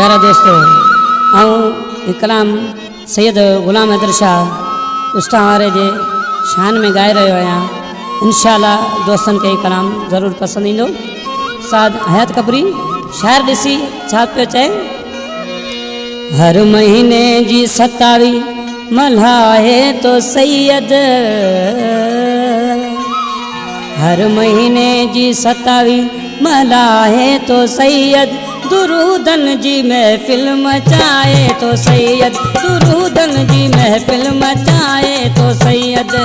प्यारा दोस्तों, आऊँ कलाम सैयद गुलाम हैदर शाह उस्ता वारे जे शान में गाए रहो आया। इंशाअल्लाह दोस्तन के कलाम ज़रूर पसंद ईंदो। साद हयात कबरी शायर ॾिसी छा पियो चए, हर महीने जी 27 मल्हाए तो सैयद, हर महीने जी 27 मल्हाए तो सैयद, दुरूदन जी महफिल मचाए तो सैयद, दुरूदन जी महफिल मचाए तो सैयद।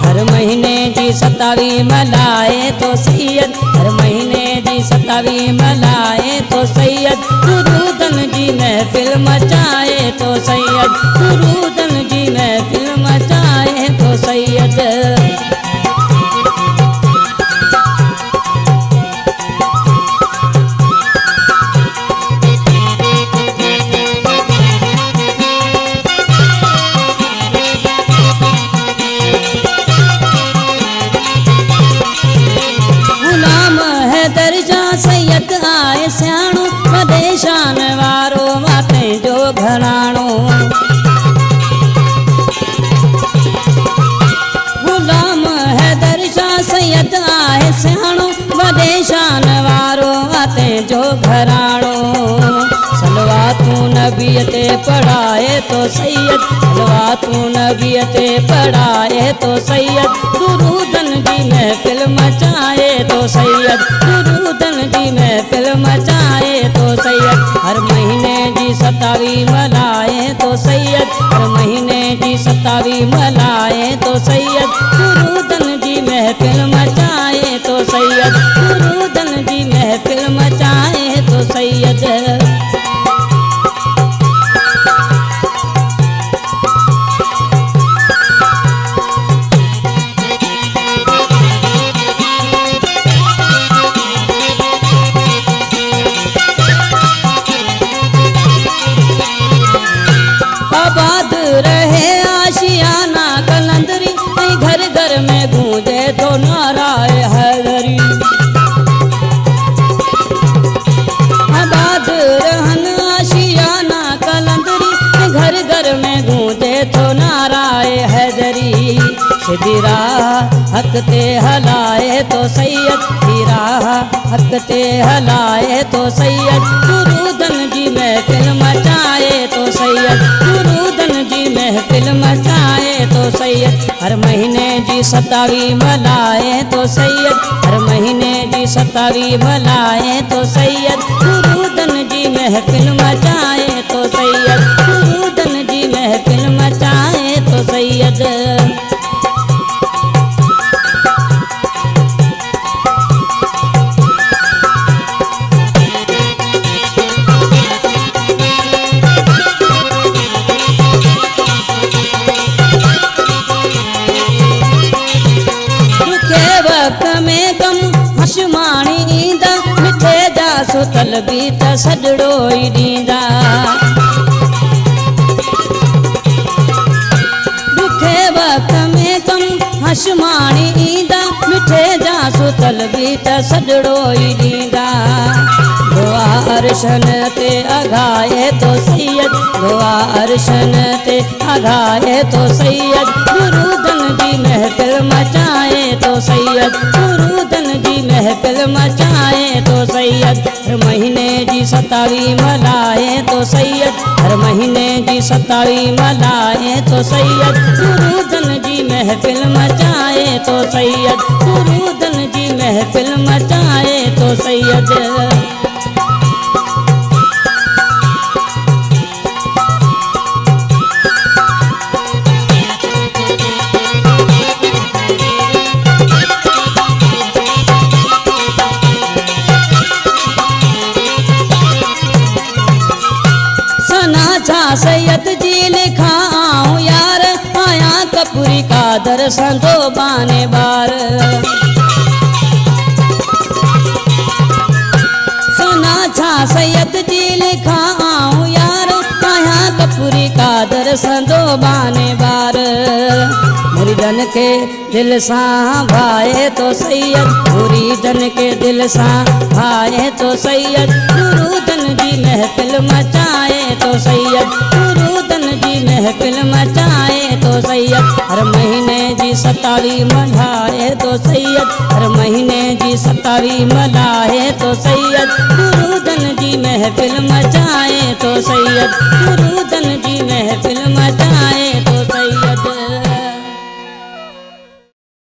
हर महीने जी 27 मल्हाए तो सैयद, हर महीने जी 27 मल्हाए तो सैयद, दुरूदन जी महफिल मचाए तो सैयद, दुरूदन जी महफिल मचाए तो सैयद। सैयद आए स्याणो मदेशान वारो माते जो घराणो, गुलाम हैदर शाह सैयद आए स्याणो मदेशान वारो माते जो घराणो। सलवातू नबी ते पढ़ाए तो सैयद, सलवातू नबी ते पढ़ाए तो सैयद, दुरूदन जी महफिल मचाए तो सैयद, दुरूदन जी महफिल मचाए तो सैयद। हर महीने जी 27 मल्हाए तो सैयद, हर महीने जी 27 मल्हाए तो सैयद, दुरूदन जी महफिल मचाए तो सैयद, दुरूदन जी महफिल मचाए तो सैयद। आबाद रहे आशियाना कलंदरी, घर घर में गूंजे तो नाराए हैदरी। आबाद रहन आशियाना कलंदरी, घर घर में गूंजे तो नाराए हैदरी। सीधी राह हक ते हलाए तो सैयद, सीधी राह हक ते हलाए तो सैयद, दुरूदन जी महफिल मचाए तो सैयद, दुरूदन जी महफिल मचाए तो सैयद। हर महीने जी 27 मल्हाए तो सैयद, हर महीने जी 27 मल्हाए तो सैयद, दुरूदन जी महफिल मचाए तो सैयद, दुरूदन जी महफिल मचाए तो सैयद। में गम हशमाणी ईंदा, मिठे जा सुतल बि त सजड़ो ई ॾींदा। ॾुखे वक़्त में गम हशमाणी ईंदा, मिठे जा सुतल बि त सजड़ो ई ॾींदा। दुआ अरशन ते अघाए तो सैयद, दुआ अरशन ते अघाए तो सैयद, दुरूदन जी महफिल मचाए तो सैयद, दुरूदन जी महफिल मचाए तो सैयद। हर महीने जी 27 मल्हाए तो सैयद, हर महीने जी 27 मल्हाए तो सैयद, दुरूदन जी महफिल मचाए तो सैयद, दुरूदन जी महफिल मचाए तो सैयद। सैयद जी लिखा आऊं यार, आया कपूरी कादर संदो बाने बार। सुना छा सैयद जी लिखा आऊं यार, आया कपूरी कादर संदो बाने बार। मुरीदन के दिल सां भाए तो सैयद, मुरीदन के दिल सा भाए तो सैयद दुरूदन जी महफिल मचाए तो सैयद दुरूदन जी महफिल मचाए तो सैयद हर महीने जी 27 मनाए तो सैयद हर महीने जी 27 मनाए तो सैयद दुरूदन जी महफिल मचाए तो सैयद